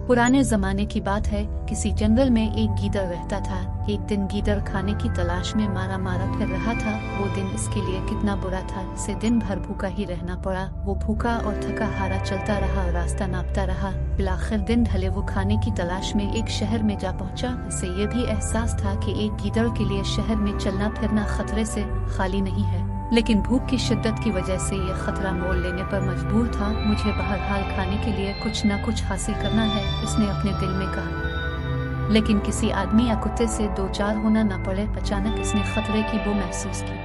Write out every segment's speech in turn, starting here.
पुराने जमाने की बात है, किसी जंगल में एक गीदड़ रहता था। एक दिन गीदड़ खाने की तलाश में मारा मारा फिर रहा था। वो दिन इसके लिए कितना बुरा था, इसे दिन भर भूखा ही रहना पड़ा। वो भूखा और थका हारा चलता रहा और रास्ता नापता रहा। बिलाखिर दिन ढले वो खाने की तलाश में एक शहर में जा पहुंचा। इसे ये भी एहसास था कि एक गीदड़ के लिए शहर में चलना फिरना खतरे से खाली नहीं है, लेकिन भूख की शिद्दत की वजह से ये खतरा मोल लेने पर मजबूर था। मुझे बहरहाल खाने के लिए कुछ न कुछ हासिल करना है, इसने अपने दिल में कहा। लेकिन किसी आदमी या कुत्ते से दो चार होना न पड़े। अचानक इसने खतरे की बू महसूस की।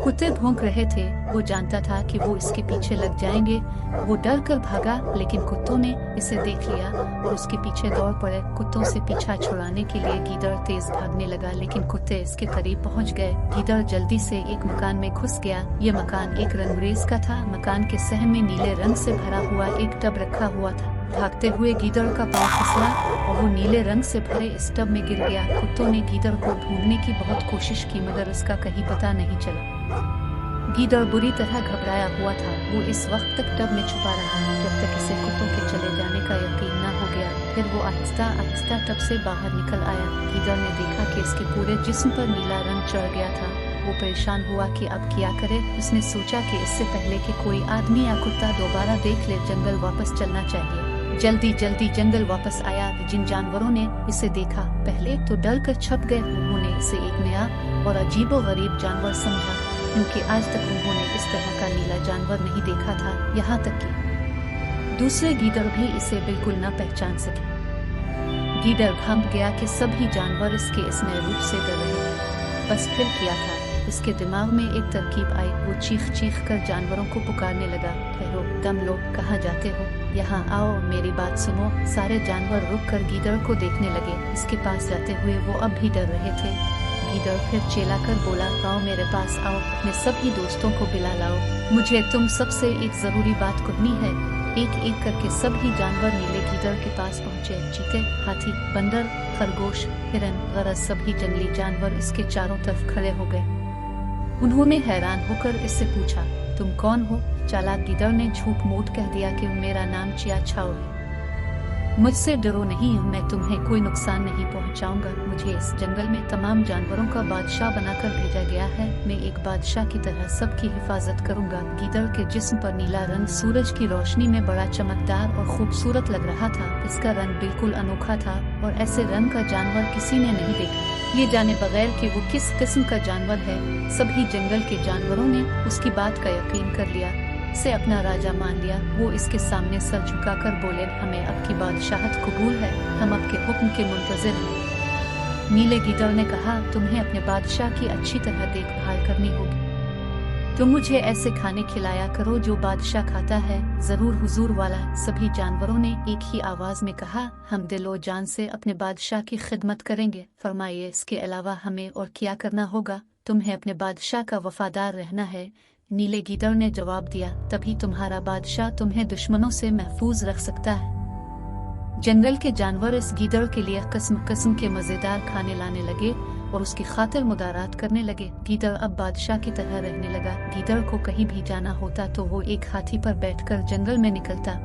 कुत्ते भौंक रहे थे। वो जानता था कि वो इसके पीछे लग जाएंगे। वो डर कर भागा, लेकिन कुत्तों ने इसे देख लिया और उसके पीछे दौड़ पड़े। कुत्तों से पीछा छुड़ाने के लिए गीदड़ तेज भागने लगा, लेकिन कुत्ते इसके करीब पहुंच गए। गीदड़ जल्दी से एक मकान में घुस गया। ये मकान एक रंगरेज का था। मकान के सहन में नीले रंग से भरा हुआ एक टब रखा हुआ था। भागते हुए गीदड़ का पांव फिसला और वो नीले रंग से भरे इस टब में गिर गया। कुत्तों ने गीदड़ को ढूंढने की बहुत कोशिश की, मगर उसका कहीं पता नहीं चला। गीदड़ बुरी तरह घबराया हुआ था। वो इस वक्त तक टब में छुपा रहा, जब तक इसे कुत्तों के चले जाने का यकीन न हो गया। फिर वो आहिस्ता आहिस्ता टब से बाहर निकल आया। गीदड़ ने देखा कि इसके पूरे जिस्म पर नीला रंग चढ़ गया था। वो परेशान हुआ कि अब क्या करे। उसने सोचा कि इससे पहले कि कोई आदमी या कुत्ता दोबारा देख ले, जंगल वापस चलना चाहिए। जल्दी जल्दी जंगल वापस आया। जिन जानवरों ने इसे देखा पहले तो डर कर छप गए। उन्होंने इसे एक नया और अजीबोगरीब जानवर समझा, क्योंकि आज तक उन्होंने इस तरह का नीला जानवर नहीं देखा था। यहाँ तक कि दूसरे गीदड़ भी इसे बिल्कुल न पहचान सके। गीदड़ घबरा गया कि सभी जानवर इसके इस नए रूप से डर रहे हैं। बस फिर किया था, इसके दिमाग में एक तरकीब आई। वो चीख चीख कर जानवरों को पुकारने लगा, ठहरो, दम लो, कहाँ जाते हो, यहाँ आओ, मेरी बात सुनो। सारे जानवर रुक कर गीदड़ को देखने लगे। इसके पास जाते हुए वो अब भी डर रहे थे। गीदड़ फिर चिल्लाकर बोला, आओ मेरे पास आओ, अपने सभी दोस्तों को बुला लाओ, मुझे तुम सबसे एक जरूरी बात कहनी है। एक एक करके सभी जानवर नीले गीदड़ के पास पहुँचे। चीते, हाथी, बंदर, खरगोश, हिरन, गरज सभी जंगली जानवर इसके चारों तरफ खड़े हो गए। उन्होंने हैरान होकर इससे पूछा, तुम कौन हो? चालाक गीदड़ ने झूठ मूठ कह दिया कि मेरा नाम चिया छाओ है। मुझसे डरो नहीं, मैं तुम्हें कोई नुकसान नहीं पहुंचाऊंगा। मुझे इस जंगल में तमाम जानवरों का बादशाह बनाकर भेजा गया है। मैं एक बादशाह की तरह सबकी हिफाजत करूंगा। गीदड़ के जिस्म पर नीला रंग सूरज की रोशनी में बड़ा चमकदार और खूबसूरत लग रहा था। इसका रंग बिल्कुल अनोखा था और ऐसे रंग का जानवर किसी ने नहीं देखा। ये जाने बगैर कि वो किस किस्म का जानवर है, सभी जंगल के जानवरों ने उसकी बात का यकीन कर लिया, से अपना राजा मान लिया। वो इसके सामने सर झुकाकर बोले, हमें आपकी बादशाहत कबूल है, हम आपके हुक्म के मुंतजिर हैं। नीले गीदड़ ने कहा, तुम्हें अपने बादशाह की अच्छी तरह देखभाल करनी होगी। तुम मुझे ऐसे खाने खिलाया करो जो बादशाह खाता है। जरूर हुजूर वाला। सभी जानवरों ने एक ही आवाज में कहा, हम दिलो जान से अपने बादशाह की खिदमत करेंगे। फरमाइए, इसके अलावा हमें और क्या करना होगा? तुम्हें अपने बादशाह का वफादार रहना है। नीले गीदड़ ने जवाब दिया, तभी तुम्हारा बादशाह तुम्हें दुश्मनों से महफूज रख सकता है। जंगल के जानवर इस गीदड़ के लिए किस्म किस्म के मजेदार खाने लाने लगे और उसकी खातिर मुदारात करने लगे। गीदड़ अब बादशाह की तरह रहने लगा। गीदड़ को कहीं भी जाना होता तो वो एक हाथी पर बैठकर जंगल में निकलता।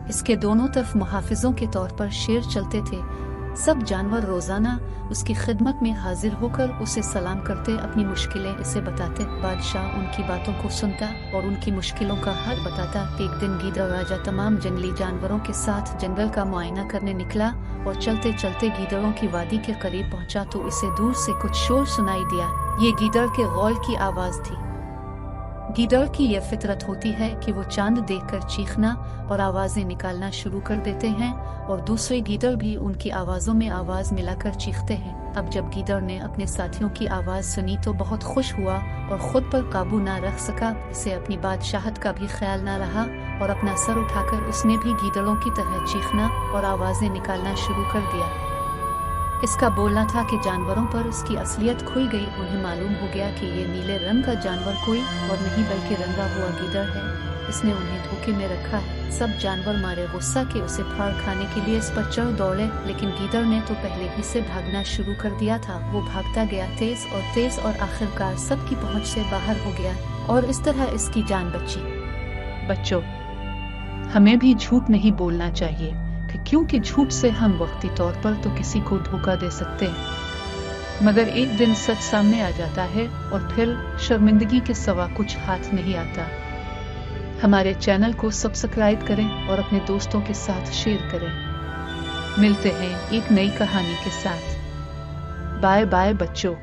इसके दोनों तरफ मुहाफिजों के तौर पर शेर चलते थे। सब जानवर रोजाना उसकी खिदमत में हाजिर होकर उसे सलाम करते, अपनी मुश्किलें इसे बताते। बादशाह उनकी बातों को सुनता और उनकी मुश्किलों का हल बताता। एक दिन गीदड़ राजा तमाम जंगली जानवरों के साथ जंगल का मुआयना करने निकला और चलते चलते गीदड़ों की वादी के करीब पहुंचा तो इसे दूर से कुछ शोर सुनाई दिया। ये गीदड़ के गौल की आवाज थी। गीदड़ की यह फितरत होती है कि वो चांद देखकर चीखना और आवाजें निकालना शुरू कर देते हैं और दूसरे गीदड़ भी उनकी आवाजों में आवाज मिलाकर चीखते हैं। अब जब गीदड़ ने अपने साथियों की आवाज सुनी तो बहुत खुश हुआ और खुद पर काबू ना रख सका। इसे अपनी बादशाहत का भी ख्याल ना रहा और अपना सर उठाकर उसने भी गीदड़ों की तरह चीखना और आवाजें निकालना शुरू कर दिया। इसका बोलना था कि जानवरों पर उसकी असलियत खुल गई। उन्हें मालूम हो गया कि ये नीले रंग का जानवर कोई और नहीं बल्कि रंगा हुआ गीदड़ है। इसने उन्हें धोखे में रखा है। सब जानवर मारे गुस्सा के उसे फाड़ खाने के लिए इस पर चढ़ दौड़े, लेकिन गीदड़ ने तो पहले ही से भागना शुरू कर दिया था। वो भागता गया तेज और आखिरकार सबकी पहुंच से बाहर हो गया और इस तरह इसकी जान बची। बच्चों, हमें भी झूठ नहीं बोलना चाहिए, क्योंकि झूठ से हम वक्ती तौर पर तो किसी को धोखा दे सकते हैं, मगर एक दिन सच सामने आ जाता है और फिर शर्मिंदगी के सिवा कुछ हाथ नहीं आता। हमारे चैनल को सब्सक्राइब करें और अपने दोस्तों के साथ शेयर करें। मिलते हैं एक नई कहानी के साथ। बाय बाय बच्चों।